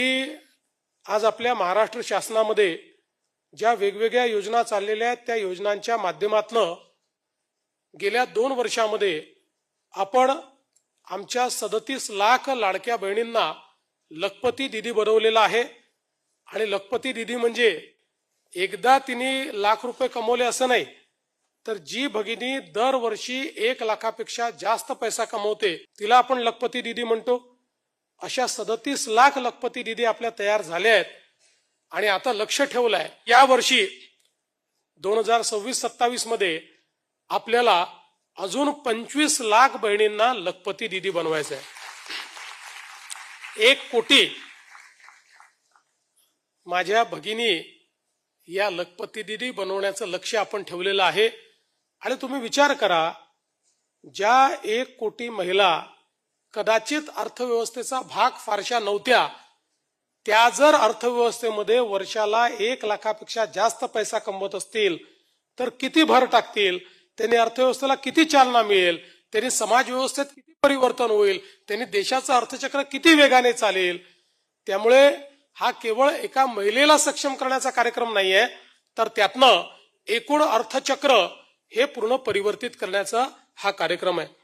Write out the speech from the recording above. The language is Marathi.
की आज आपल्या महाराष्ट्र शासनामध्ये ज्या वेगवेगळ्या योजना चाललेल्या आहेत त्या योजनांच्या माध्यमातून गेल्या 2 वर्षांमध्ये आपण आमच्या 37 लाख लाडक्या बहिणींना लखपती दीदी बनवलेला आहे। आणि लखपती दीदी म्हणजे एकदा तिने लाख रुपये कमवले असं नाही, तर जी भगिनी दरवर्षी 1 लाखापेक्षा जास्त पैसा कमवते तिला आपण लखपती दीदी म्हणतो। अशा 37 लाख लखपती दीदी आपल्या तयार झाल्या आहेत। आणि आता लक्ष ठेवलंय या वर्षी 2026-27 मध्ये आपल्याला अजून 25 लाख बहिणींना लखपती दीदी बनवायचं आहे। 1 कोटी माझ्या भगिनी या लखपती दीदी बनवण्याचं लक्ष्य आपण ठेवलेलं आहे। आणि तुम्ही विचार करा, ज्या 1 कोटी महिला कदाचित अर्थव्यवस्थेचा भाग फारशा नव्हत्या, त्या जर अर्थव्यवस्थेमध्ये वर्षाला 1 लाखापेक्षा जास्त पैसा कमवत असतील तर किती भर टाकतील, त्यांनी अर्थव्यवस्थेला किती चालना मिळेल, त्यांनी समाज व्यवस्थेत किती परिवर्तन होईल, त्यांनी देशाचं अर्थचक्र किती वेगाने चालेल। त्यामुळे हा केवळ एका महिलेला सक्षम करण्याचा कार्यक्रम नाहीये, तर त्यातनं एकूण अर्थचक्र हे पूर्ण परिवर्तित करण्याचा हा कार्यक्रम आहे।